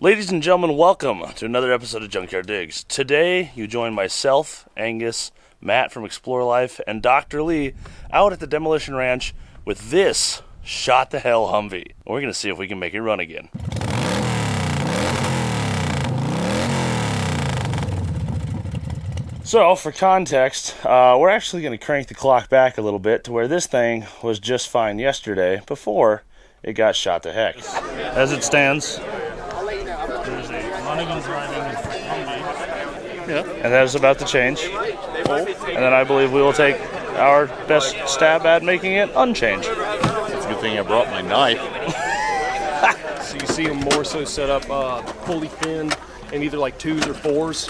Ladies and gentlemen, welcome to another episode of Junkyard Digs. Today, you join myself, Angus, Matt from Explore Life, and Dr. Lee out at the Demolition Ranch with this shot-the-hell Humvee. We're going to see if we can make it run again. So, for context, we're actually going to crank the clock back a little bit to where this thing was just fine yesterday before it got shot to heck. As it stands, there's a driving Humvee. Yeah. And that is about to change. And then I believe we will take our best stab at making it unchanged. It's a good thing I brought my knife. So you see them more so set up fully finned in either like 2s or 4s.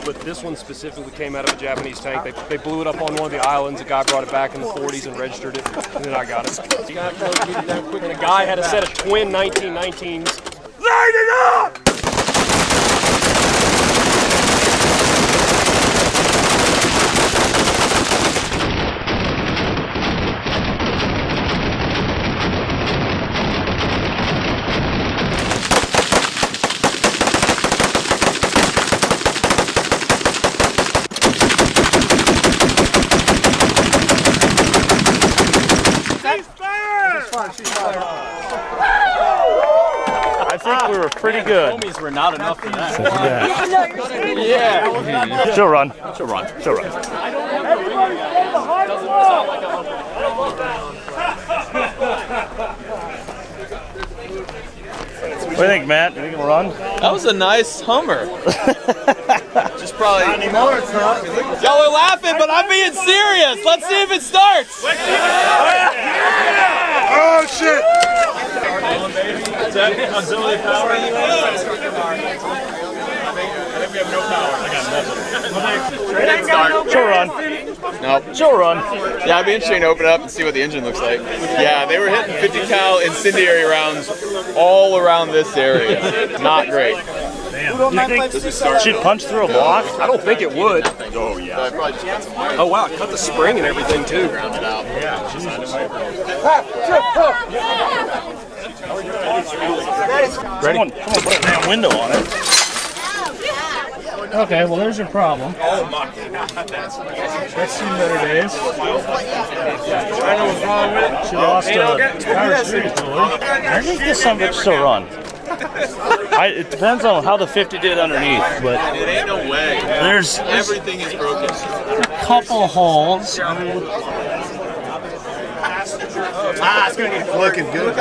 But this one specifically came out of a Japanese tank. They blew it up on one of the islands. A guy brought it back in the 40s and registered it, and then I got it. And a guy had a set of twin 1919s. Light it up! I think we were pretty good. Homies were not enough for that. Yeah. She'll run. She'll run. She'll run. What do you think, Matt? Do you think it'll run? That was a nice Hummer. Just probably. Not anymore, it's not. Y'all are laughing, but I'm being serious. Let's see if it starts. Oh shit! Is that auxiliary power? I think we have no power. I got nothing. She'll run. Nope. She'll run. Yeah, it'd be interesting to open it up and see what the engine looks like. Yeah, they were hitting 50 cal incendiary rounds all around this area. Not great. Damn. You think she'd punch through a block? I don't think it would. Oh, yeah. Oh, wow. It cut the spring and everything, too. Ready? Come on, put a damn window on it. Okay, well, there's your problem. That's seen better days. I know what's wrong with it. She lost a power steering fluid. I think this son of a bitch still run. It depends on how the 50 did underneath, but It ain't no way. there's Everything is broken. a couple holes. It's gonna need looking good.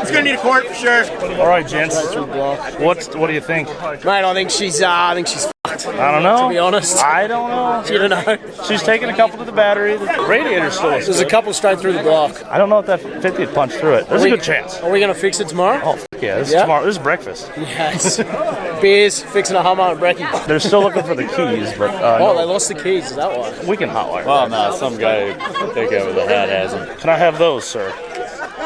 It's gonna need a quart for sure. All right, gents. What do you think? Mate, I think she's fucked. I don't know. To be honest, I don't know. you don't know. She's taking a couple to the battery. The radiator's still. There's a couple straight through the block. I don't know if that 50 would punch through it. There's a good chance. Are we gonna fix it tomorrow? Oh, fuck yeah. This is Yeah? tomorrow. This is breakfast. Yes. Beers, fixing a Hummer and brekkie. They're still looking for the keys, but Oh, they lost the keys. Is that why? we can hotwire. Oh, no, some guy take over the hat has them. Can I have those, sir?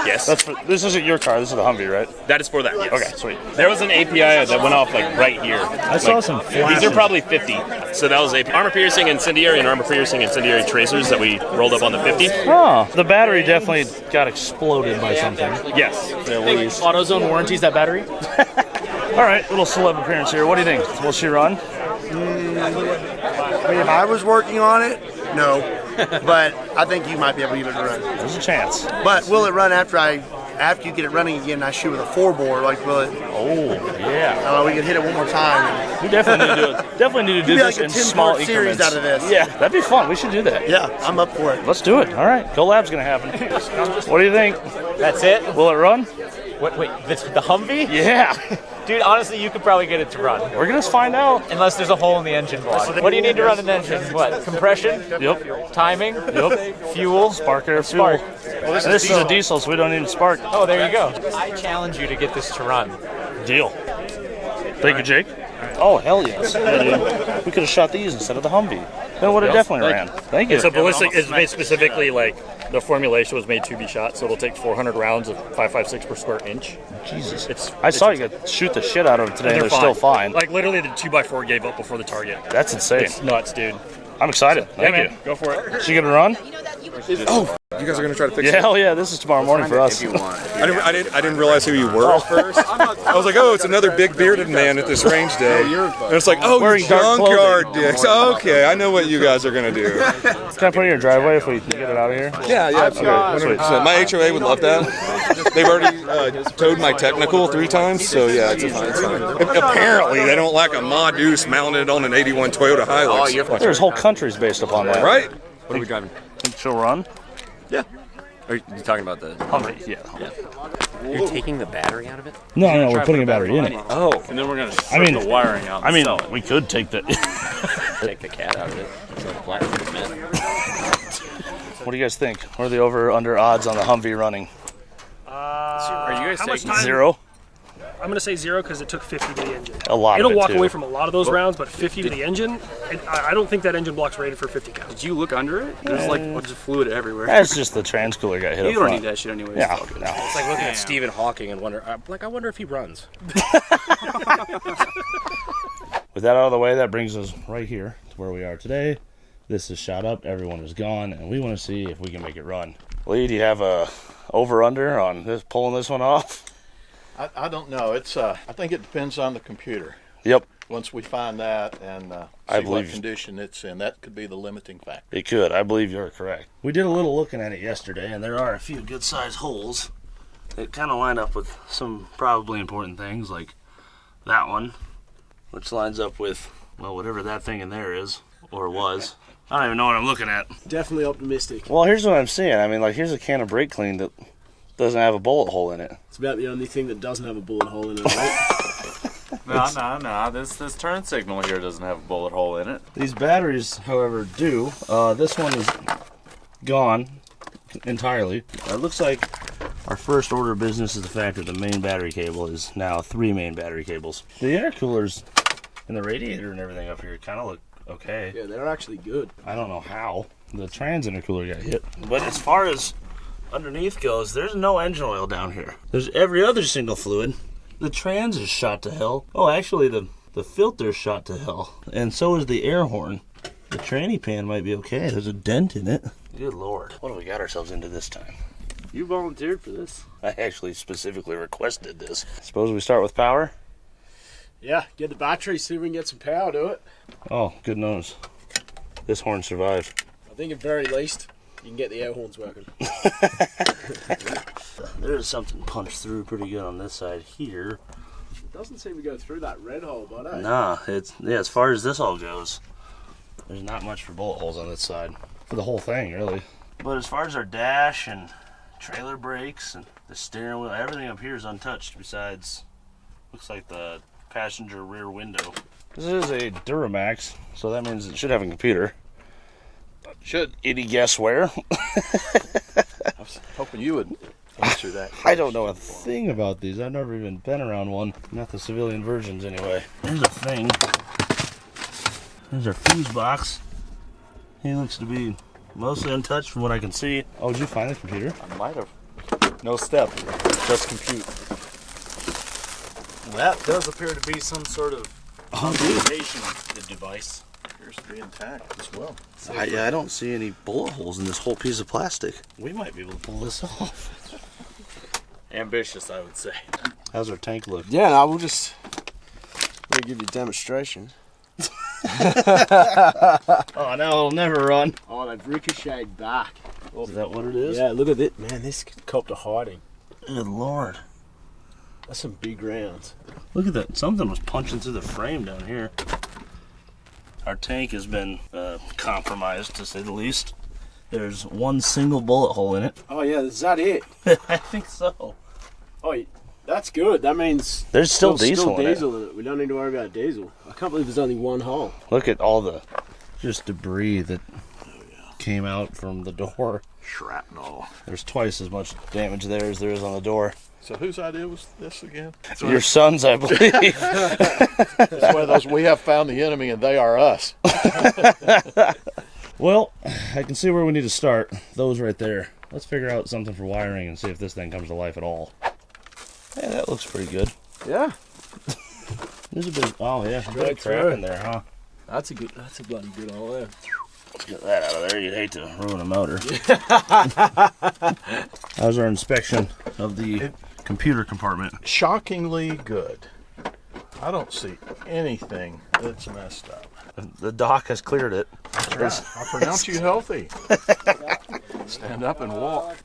Yes. This isn't your car. This is the Humvee, right? That is for that, yes. Okay, sweet. There was an API that went off like right here. I saw some flashes. These are probably 50. So that was a armor piercing incendiary and armor piercing incendiary tracers that we rolled up on the 50. Oh, the battery definitely got exploded by something. Yes. At least. AutoZone warranties that battery? All right, little celeb appearance here. What do you think? Will she run? I mean, if I was working on it, no. But I think you might be able to get it to run. There's a chance. But will it run after you get it running again and I shoot with a 4-bore? Like, will it? Oh, yeah. We can hit it one more time. We definitely need to do it. Definitely need to do Be this like a in small 10-part series increments. out of this. Yeah, that'd be fun. We should do that. Yeah, I'm up for it. Let's do it. All right, collab's gonna happen. What do you think? That's it? Will it run? Wait, the Humvee? Yeah. Dude, honestly, you could probably get it to run. We're gonna find out. Unless there's a hole in the engine block. What do you need to run an engine? What? Compression? Yep. Timing? Yep. Fuel? Spark air fuel. Spark. Well, this is a diesel, so we don't need spark. Oh, there you go. I challenge you to get this to run. Deal. Thank you, Jake. Oh, hell yes. We could have shot these instead of the Humvee. Then it would have definitely ran. Thank you. It's a ballistic. It's made specifically like the formulation was made to be shot, so it'll take 400 rounds of 5.56 per square inch. Jesus. I saw you could shoot the shit out of it today, and they're still fine. Like literally, the 2x4 gave up before the target. That's insane. It's nuts, dude. I'm excited. Thank you. Go for it. She gonna run? Oh, You guys are gonna try to fix Yeah, it? hell yeah, this is tomorrow morning for us. I didn't realize who you were at first. I was like, oh, it's another big bearded man at this range day. And it's like, oh, you're Junkyard Digs. Okay, I know what you guys are gonna do. Can I put it in your driveway if we can get it out of here? Yeah, absolutely. 100%. My HOA would love that. They've already towed my technical 3 times, so yeah, it's fine. Apparently, they don't like a Ma Deuce mounted on an 81 Toyota Hilux. There's whole countries based upon that. Right? What are we driving? Think she'll run? Yeah. Are you talking about the Humvee? Yeah. You're taking the battery out of it? No, we're putting a battery in it. Oh. And then we're going to strip the wiring out. We could take that. Take the cat out of it. It's like a black man. What do you guys think? What are the over/under odds on the Humvee running? Are you guys taking 0? I'm going to say 0 because it took 50 to the engine. A lot It'll of it, walk too. away from a lot of those rounds, but 50 to the engine, I don't think that engine block's rated for 50 cal. Did you look under it? There's like a bunch of fluid everywhere. That's just the transcooler got hit You up don't front. need that shit anyways. Yeah, no. It's like looking at Stephen Hawking and wonder, I wonder if he runs. With that out of the way, that brings us right here to where we are today. This is shot up, everyone is gone, and we want to see if we can make it run. Lee, do you have a over/under on this pulling this one off? I don't know. It's I think it depends on the computer. Yep. Once we find that and I see believe what condition it's in, that could be the limiting factor. It could. I believe you're correct. We did a little looking at it yesterday, and there are a few good-sized holes that kind of line up with some probably important things, like that one, which lines up with, well, whatever that thing in there is, or was. I don't even know what I'm looking at. Definitely optimistic. Well, here's what I'm seeing. I mean, like, here's a can of brake clean that doesn't have a bullet hole in it. It's about the only thing that doesn't have a bullet hole in it, right? No. This turn signal here doesn't have a bullet hole in it. These batteries, however, do. This one is gone entirely. It looks like our first order of business is the fact that the main battery cable is now 3 main battery cables. The air coolers and the radiator and everything up here kind of look okay. Yeah, they're actually good. I don't know how the trans intercooler got hit. But as far as underneath goes, there's no engine oil down here. There's every other single fluid. The trans is shot to hell. Oh, actually, the filter's shot to hell. And so is the air horn. The tranny pan might be okay. There's a dent in it. Good Lord. What have we got ourselves into this time? You volunteered for this. I actually specifically requested this. Suppose we start with power? Yeah, get the battery, see if we can get some power to it. Oh, good news. This horn survived. I think at very least, you can get the air horns working. There's something punched through pretty good on this side here. It doesn't seem to go through that red hole, but Nah, as far as this all goes, there's not much for bullet holes on this side. For the whole thing, really. But as far as our dash and trailer brakes and the steering wheel, everything up here is untouched besides, looks like the passenger rear window. This is a Duramax, so that means it should have a computer. Should. Any guess where? I was hoping you would answer that question. I don't know a thing about these. I've never even been around one. Not the civilian versions, anyway. There's a thing. There's our fuse box. He looks to be mostly untouched from what I can see. Oh, did you find the computer? I might have. No step, just compute. that does appear to be some sort of communication device. Appears to be intact as well. I don't see any bullet holes in this whole piece of plastic. We might be able to pull this off. Ambitious, I would say. How's our tank look? Yeah, I will just give you a demonstration. Oh, now it'll never run. Oh, they've ricocheted back. Is that what it is? Yeah, look at it. Man, this copped a hiding. Good Lord. That's some big rounds. Look at that. Something was punching through the frame down here. Our tank has been compromised, to say the least. There's one single bullet hole in it. Oh, yeah, is that it? I think so. Oh, that's good. That means there's still diesel in it. We don't need to worry about diesel. I can't believe there's only one hole. Look at all the just debris that came out from the door. Shrapnel. There's twice as much damage there as there is on the door. So whose idea was this again? Your son's, I believe. It's one of those, we have found the enemy and they are us. Well, I can see where we need to start. Those right there. Let's figure out something for wiring and see if this thing comes to life at all. Yeah, that looks pretty good. Yeah. There's a bit. Oh yeah, Straight crap through. in there, huh? That's a bloody good hole there. Let's get that out of there. You'd hate to ruin a motor. How's our inspection of the computer compartment? Shockingly good. I don't see anything that's messed up. The doc has cleared it. That's right. I pronounce you healthy. Stand up and walk.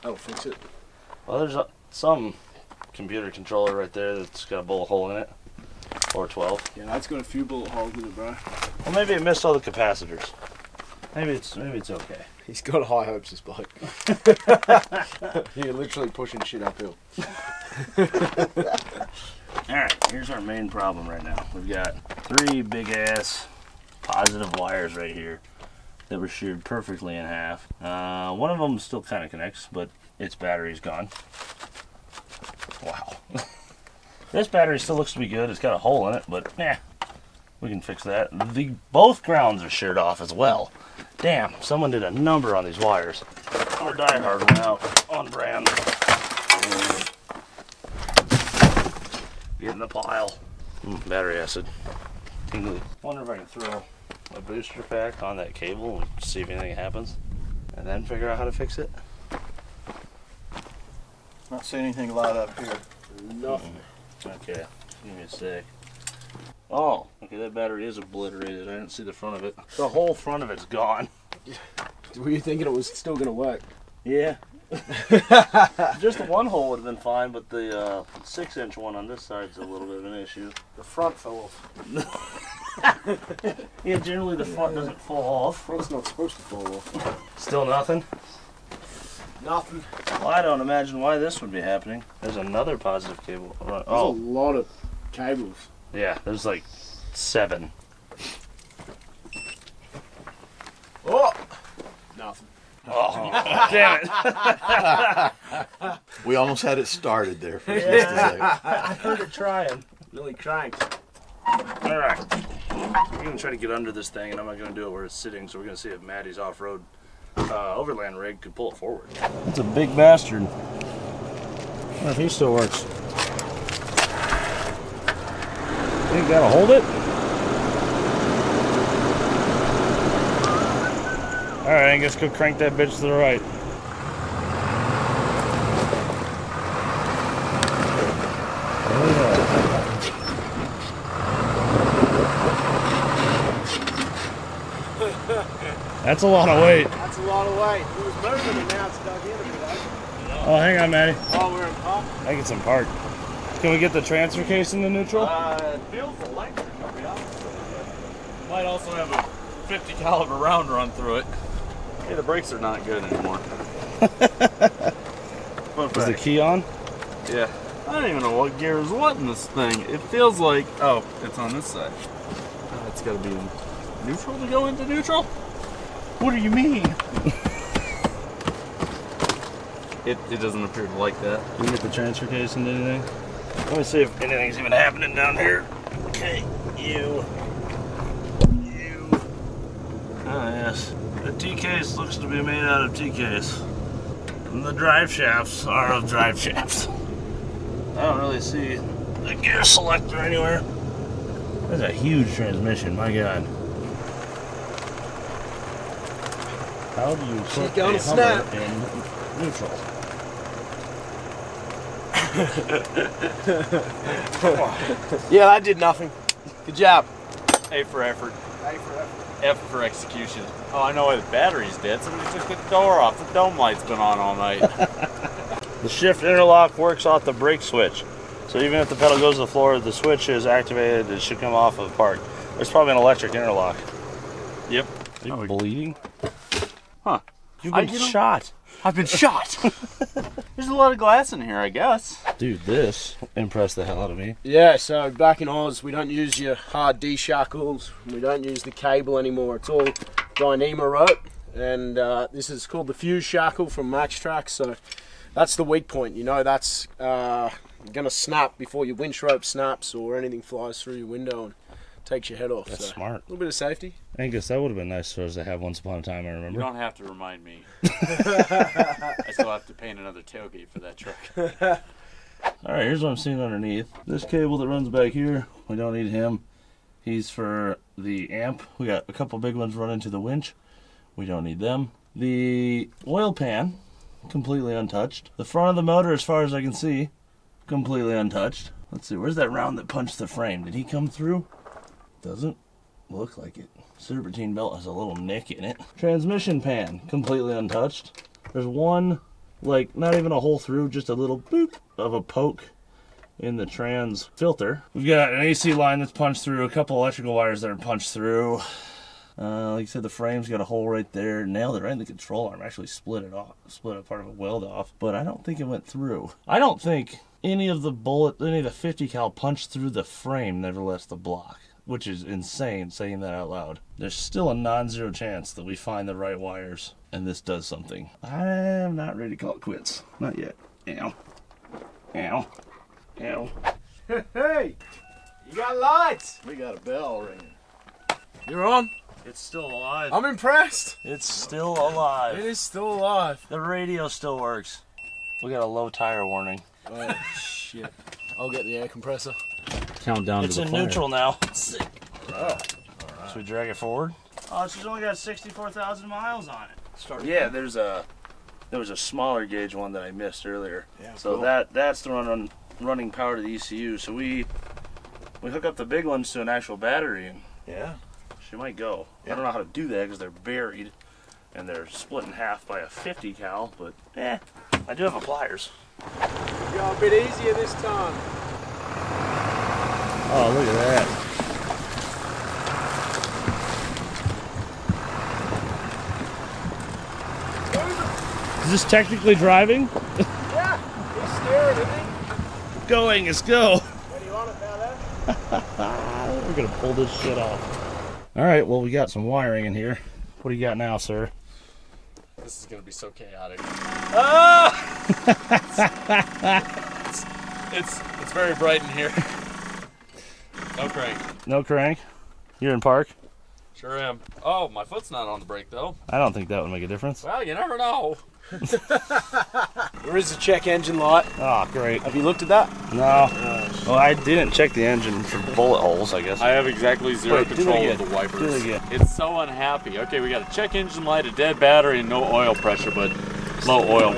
That'll fix it. Well, there's some computer controller right there that's got a bullet hole in it. Or 12. Yeah, that's got a few bullet holes in it, bro. Well, maybe it missed all the capacitors. Maybe it's okay. He's got high hopes, this bloke. You're literally pushing shit uphill. Alright, here's our main problem right now. We've got 3 big ass positive wires right here that were sheared perfectly in half. One of them still kind of connects, but its battery's gone. Wow. This battery still looks to be good. It's got a hole in it, but we can fix that. Both grounds are sheared off as well. Damn, someone did a number on these wires. Our diehard went out on brand. Get in the pile. Battery acid. Tingly. Wonder if I can throw a booster pack on that cable and see if anything happens, and then figure out how to fix it. Not seeing anything light up here. Nothing. Okay, give me a sec. Oh, okay, that battery is obliterated. I didn't see the front of it. The whole front of it's gone. Were you thinking it was still going to work? Yeah. Just the one hole would have been fine, but the 6-inch one on this side's a little bit of an issue. The front fell off. Yeah, generally the front doesn't fall off. Front's not supposed to fall off. Still nothing? Nothing. Well, I don't imagine why this would be happening. There's another positive cable. There's a lot of cables. Yeah, there's like 7. Oh! Nothing. Oh, damn it. We almost had it started there for just a second. I heard it trying. Really cranked. Alright. We're going to try to get under this thing, and I'm not going to do it where it's sitting, so we're going to see if Maddie's off-road overland rig could pull it forward. It's a big bastard. I wonder if he still works. You gotta hold it? Alright, I guess go crank that bitch to the right. That's a lot of weight. That's a lot of weight. It was moving and now it's dug in a bit. Oh, hang on, Maddie. Oh, we're in park? I think it's in park. Can we get the transfer case in the neutral? It feels electric, I'll be honest with you. Might also have a 50 caliber round run through it. Hey, the brakes are not good anymore. Is the key on? Yeah. I don't even know what gear is what in this thing. It feels like, oh, it's on this side. It's got to be in neutral to go into neutral? What do you mean? It doesn't appear to like that. Can you get the transfer case into anything? Let me see if anything's even happening down here. Okay, you. Ah, yes. The T-case looks to be made out of T-case. And the drive shafts are of drive shafts. I don't really see the gear selector anywhere. That's a huge transmission, my God. How do you put a Hummer in neutral? Yeah, that did nothing. Good job. A for effort. A for effort. F for execution. Oh, I know why the battery's dead. Somebody took the door off. The dome light's been on all night. The shift interlock works off the brake switch. So even if the pedal goes to the floor, the switch is activated, it should come off of the part. There's probably an electric interlock. Yep. Are you bleeding? Huh. You've been shot. I've been shot. There's a lot of glass in here, I guess. Dude, this impressed the hell out of me. Yeah, so back in Oz, we don't use your hard D shackles. We don't use the cable anymore. It's all Dyneema rope. And this is called the fuse shackle from Max Track. So that's the weak point. You know, that's going to snap before your winch rope snaps or anything flies through your window and takes your head off. That's so smart. A little bit of safety. I guess that would have been nice for us to have once upon a time, I remember. You don't have to remind me. I still have to paint another tailgate for that truck. Alright, here's what I'm seeing underneath. This cable that runs back here, we don't need him. He's for the amp. We got a couple big ones running to the winch. We don't need them. The oil pan, completely untouched. The front of the motor, as far as I can see, completely untouched. Let's see, where's that round that punched the frame? Did he come through? Doesn't look like it. Serpentine belt has a little nick in it. Transmission pan, completely untouched. There's one, like, not even a hole through, just a little boop of a poke in the trans filter. We've got an AC line that's punched through, a couple electrical wires that are punched through. Like I said, the frame's got a hole right there. Nailed it right in the control arm. Actually split it off, split a part of a weld off, but I don't think it went through. I don't think any of the 50 cal punched through the frame, nevertheless the block, which is insane saying that out loud. There's still a non-zero chance that we find the right wires and this does something. I'm not ready to call it quits. Not yet. Ow. Ow. Ow. Hey! You got lights! We got a bell ringing. You're on? It's still alive. I'm impressed. It's still alive. It is still alive. The radio still works. We got a low tire warning. Oh, shit. I'll get the air compressor. Countdown It's to the in fire. neutral now. Alright. Should we drag it forward? Oh, she's only got 64,000 miles on it. Yeah, there was a smaller gauge one that I missed earlier. Yeah, so cool. that's the running power to the ECU. So we hook up the big ones to an actual battery, and Yeah. she might go. I don't know how to do that because they're buried and they're split in half by a 50 cal, but I do have a pliers. Got a bit easier this time. Oh, look at that. Is this technically driving? Yeah, he's steering, isn't he? Going, let's go. What do you want about that? We're gonna pull this shit off. All right, well, we got some wiring in here. What do you got now, sir? This is gonna be so chaotic. It's very bright in here. No crank. No crank? You're in park? Sure am. Oh, my foot's not on the brake though. I don't think that would make a difference. Well, you never know. There is a check engine light. Oh, great. Have you looked at that? No. Well, I didn't check the engine for bullet holes, I guess. I have exactly zero Wait, do control it of again. the wipers. Do it again. It's so unhappy. Okay, we got a check engine light, a dead battery, and no oil pressure, but low oil.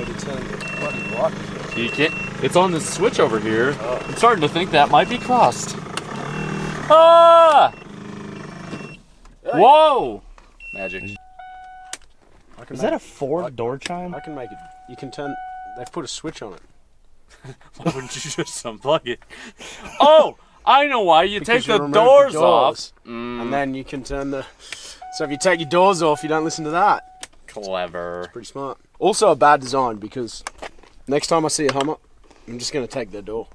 You can't. It's on this switch over here. I'm starting to think that might be crossed. Ah! Whoa! Magic. Is that a Ford door chime? I can make it. You can turn. They've put a switch on it. Why wouldn't you just unplug it? Oh! I know why. You Because take you the remove doors, doors, off. and then you can turn the. So if you take your doors off, you don't listen to that. Clever. Pretty smart. Also a bad design because next time I see a Hummer, I'm just going to take their door.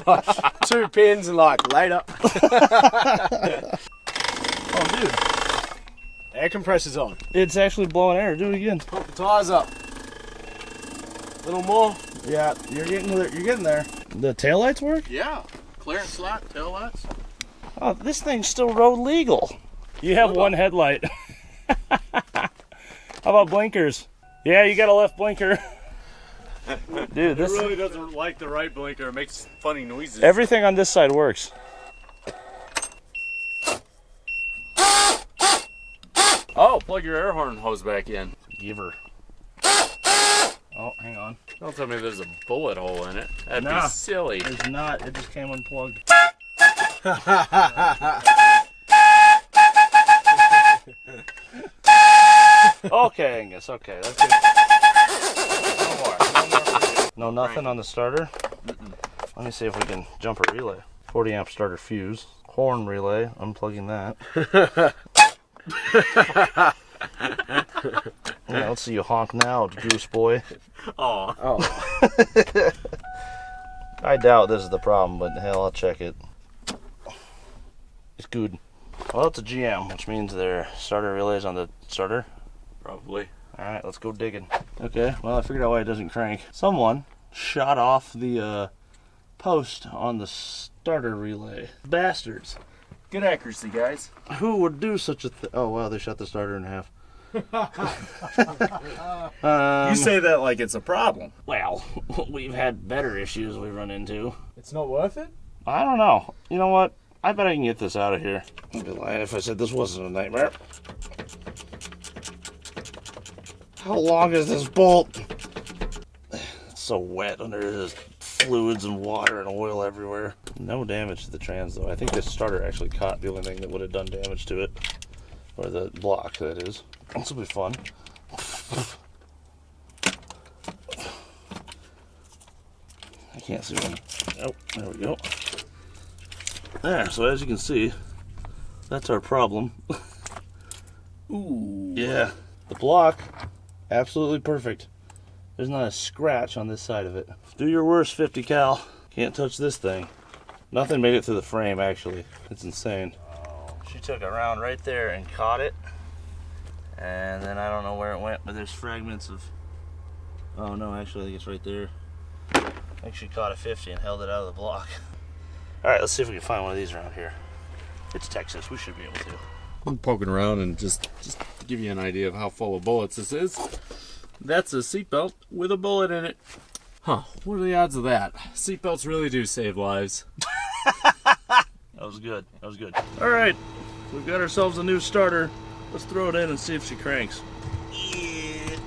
Like, 2 pins and like later. Oh, dude. Air compressor's on. It's actually blowing air. Do it again. Pump the tires up. A little more. Yeah, you're getting there. The taillights work? Yeah. Clearance light, tail lights. Oh, this thing's still road legal. You have one headlight. How about blinkers? Yeah, you got a left blinker. Dude, this really doesn't like the right blinker. It makes funny noises. everything on this side works. Oh, plug your air horn hose back in. Give her. Oh, hang on. Don't tell me there's a bullet hole in it. That'd Nah. be silly. There's not. It just came unplugged. Okay, Angus. Okay, that's good. No more. No nothing on the starter. Let me see if we can jump a relay. 40 amp starter fuse. Horn relay. Unplugging that. Yeah, let's see you honk now, goose boy. Oh. I doubt this is the problem, but hell, I'll check it. It's good. Well, it's a GM, which means their starter relays on the starter. Probably. Alright, let's go digging. Okay, well, I figured out why it doesn't crank. Someone shot off the post on the starter relay. Bastards. Good accuracy, guys. Who would do such a thing? Oh, wow, they shot the starter in half. You say that like it's a problem. Well, we've had better issues we run into. It's not worth it? I don't know. You know what? I bet I can get this out of here. I'd be lying if I said this wasn't a nightmare. How long is this bolt? It's so wet under this. Fluids and water and oil everywhere. No damage to the trans though. I think this starter actually caught the only thing that would have done damage to it. Or the block, that is. This will be fun. I can't see one. Oh, there we go. There, so as you can see, that's our problem. Ooh. Yeah. The block, absolutely perfect. There's not a scratch on this side of it. Do your worst, 50 cal. Can't touch this thing. Nothing made it through the frame, actually. It's insane. Oh, she took it around right there and caught it. And then I don't know where it went, but there's fragments of... Oh no, actually I think it's right there. I think she caught a 50 and held it out of the block. Alright, let's see if we can find one of these around here. It's Texas, we should be able to. I'm poking around and just to give you an idea of how full of bullets this is. That's a seatbelt with a bullet in it. Huh, what are the odds of that? Seatbelts really do save lives. That was good, that was good. Alright, we've got ourselves a new starter. Let's throw it in and see if she cranks. Yeah,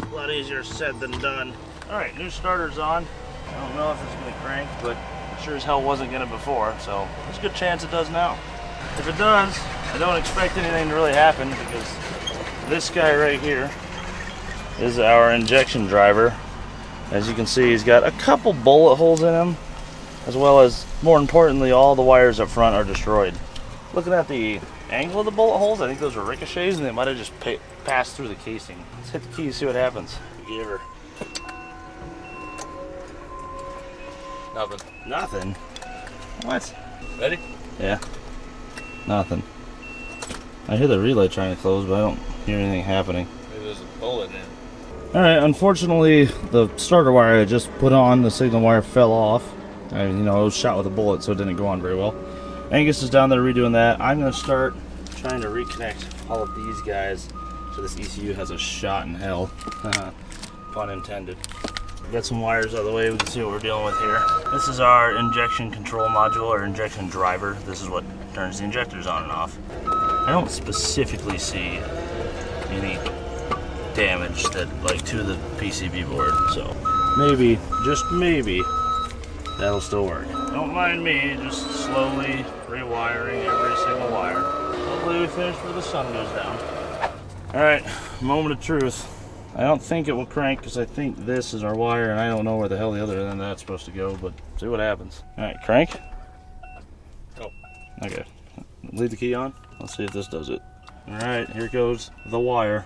a lot easier said than done. Alright, new starter's on. I don't know if it's going to crank, but it sure as hell wasn't going to before, so there's a good chance it does now. If it does, I don't expect anything to really happen because this guy right here is our injection driver. As you can see, he's got a couple bullet holes in him, as well as, more importantly, all the wires up front are destroyed. Looking at the angle of the bullet holes, I think those were ricochets and they might have just passed through the casing. Let's hit the key and see what happens. Give her. Nothing. Nothing? What? Ready? Yeah. Nothing. I hear the relay trying to close, but I don't hear anything happening. Maybe there's a bullet in it. Alright, unfortunately, the starter wire I just put on, the signal wire fell off. I mean, you know, it was shot with a bullet, so it didn't go on very well. Angus is down there redoing that. I'm going to start trying to reconnect all of these guys so this ECU has a shot in hell. Pun intended. Get some wires out of the way, we can see what we're dealing with here. This is our injection control module, or injection driver. This is what turns the injectors on and off. I don't specifically see any damage that to the PCB board, so maybe, just maybe, that'll still work. Don't mind me, just slowly rewiring every single wire. Hopefully we finish before the sun goes down. Alright, moment of truth. I don't think it will crank because I think this is our wire and I don't know where the hell the other end of that's supposed to go, but see what happens. Alright, crank? Oh. Okay. Leave the key on. Let's see if this does it. Alright, here goes the wire.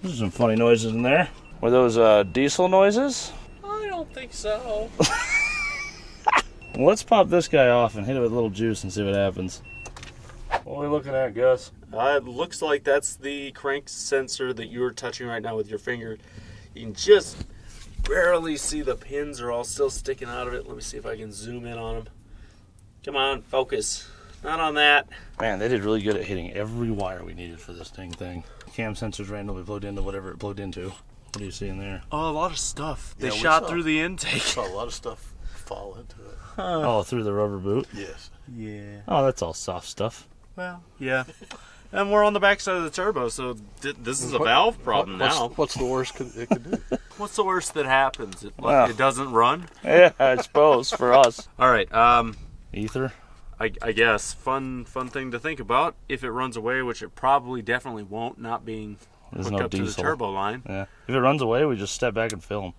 There's some funny noises in there. Were those diesel noises? I don't think so. Well, let's pop this guy off and hit it with a little juice and see what happens. What are we looking at, Gus? It looks like that's the crank sensor that you're touching right now with your finger. You can just barely see the pins are all still sticking out of it. Let me see if I can zoom in on them. Come on, focus. Not on that. Man, they did really good at hitting every wire we needed for this thing. Cam sensors randomly plugged into whatever it plugged into. What do you see in there? Oh, a lot of stuff. They shot through the intake. Saw a lot of stuff fall into it. Oh, through the rubber boot? Yes. Yeah. Oh, that's all soft stuff. Well, yeah. And we're on the backside of the turbo, so this is a valve problem now. What's the worst it could do? What's the worst that happens? It doesn't run? Yeah, I suppose, for us. All right. Ether? I guess. Fun thing to think about. If it runs away, which it probably definitely won't, not being hooked up to the turbo line. Yeah. If it runs away, we just step back and film.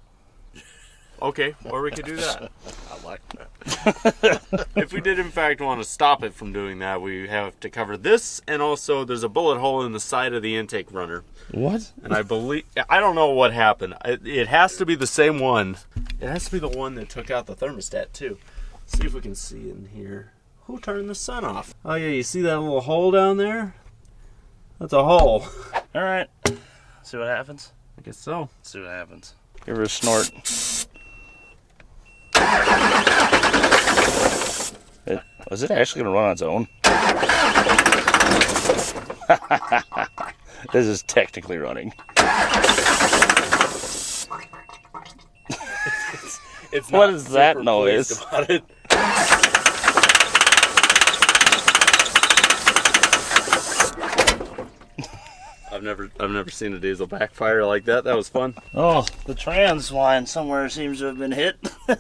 Okay, or we could do that. I like that. If we did in fact want to stop it from doing that, we have to cover this, and also there's a bullet hole in the side of the intake runner. What? And I don't know what happened. It has to be the same one. It has to be the one that took out the thermostat too. See if we can see in here. Who turned the sun off? Oh yeah, you see that little hole down there? That's a hole. Alright. See what happens? I guess so. See what happens. Give her a snort. Was it actually going to run on its own? This is technically running. It's What not is that super noise? pleased about it. I've never seen a diesel backfire like that. That was fun. Oh, the trans line somewhere seems to have been hit. We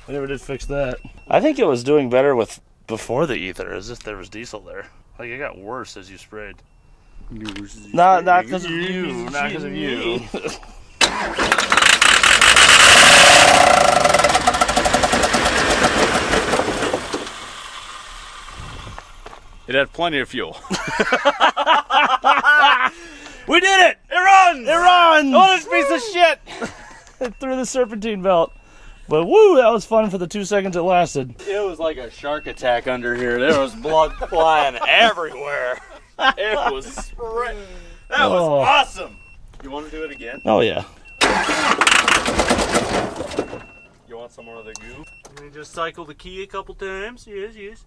never did fix that. I think it was doing better with before the ether, as if there was diesel there. Like it got worse as you sprayed. Not because of you. Not because of you. It had plenty of fuel. We did it! It runs! It runs! Oh, this piece of shit! It threw the serpentine belt. But woo, that was fun for the 2 seconds it lasted. It was like a shark attack under here. There was blood flying everywhere. It was spread. That was awesome. You want to do it again? Oh, yeah. You want some more of the goo? Let me just cycle the key a couple times. Yes.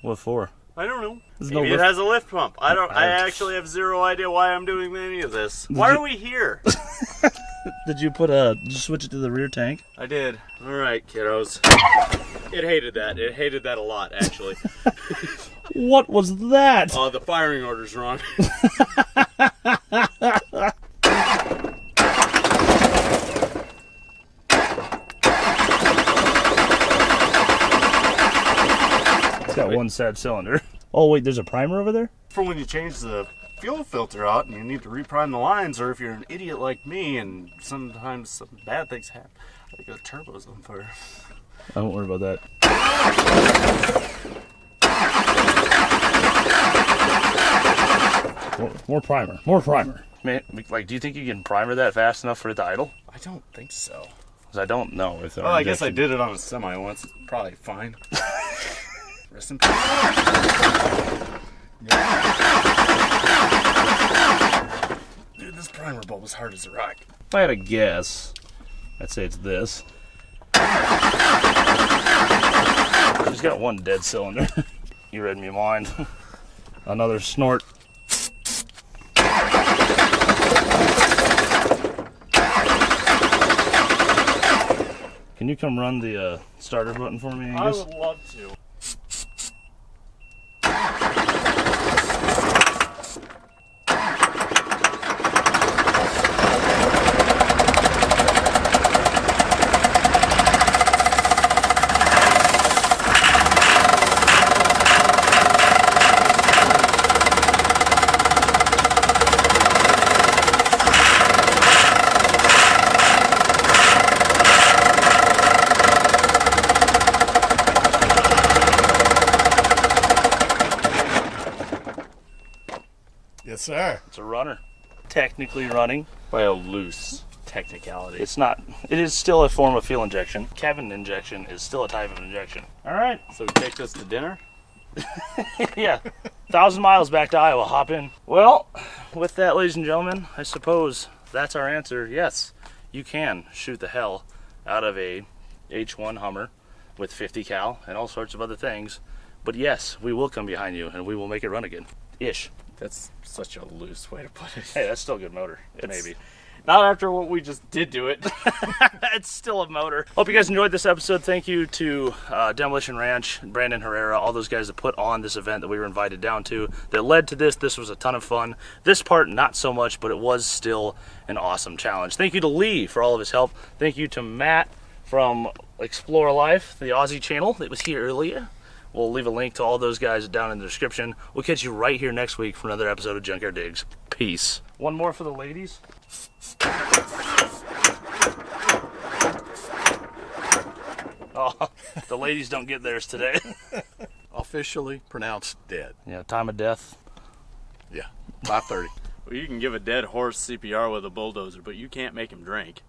What for? I don't know. There's Maybe no it has a lift pump. I actually have zero idea why I'm doing any of this. Why are we here? Did you switch it to the rear tank? I did. All right, kiddos. It hated that. It hated that a lot, actually. What was that? Oh, the firing order's wrong. It's got one sad cylinder. Oh, wait, there's a primer over there? For when you change the fuel filter out and you need to reprime the lines, or if you're an idiot like me and sometimes some bad things happen, I think the turbo's on fire. I don't worry about that. More primer. More primer. Man, like, do you think you can primer that fast enough for it to idle? I don't think so. Because I don't know if Well, I guess I did it on a semi once. It's probably fine. Rest in peace. Dude, this primer bulb is hard as a rock. If I had a guess, I'd say it's this. It's got one dead cylinder. You read me mind. Another snort. Can you come run the starter button for me, Angus? I would love to. Yes, sir. It's a runner. Technically running. By a loose technicality. It's not. It is still a form of fuel injection. Cabin injection is still a type of injection. All right. So take this to dinner? Yeah. 1,000 miles back to Iowa. Hop in. Well, with that, ladies and gentlemen, I suppose that's our answer. Yes, you can shoot the hell out of a H1 Hummer with 50 cal and all sorts of other things. But yes, we will come behind you and we will make it run again. Ish. That's such a loose way to put it. Hey, that's still a good motor. Maybe. Not after what we just did to it. It's still a motor. Hope you guys enjoyed this episode. Thank you to Demolition Ranch, Brandon Herrera, all those guys that put on this event that we were invited down to that led to this. This was a ton of fun. This part, not so much, but it was still an awesome challenge. Thank you to Lee for all of his help. Thank you to Matt from Explore Life, the Aussie channel that was here earlier. We'll leave a link to all those guys down in the description. We'll catch you right here next week for another episode of Junkyard Digs. Peace. One more for the ladies. Oh, the ladies don't get theirs today. Officially pronounced dead. Yeah, time of death. Yeah, 5:30. Well, you can give a dead horse CPR with a bulldozer, but you can't make him drink.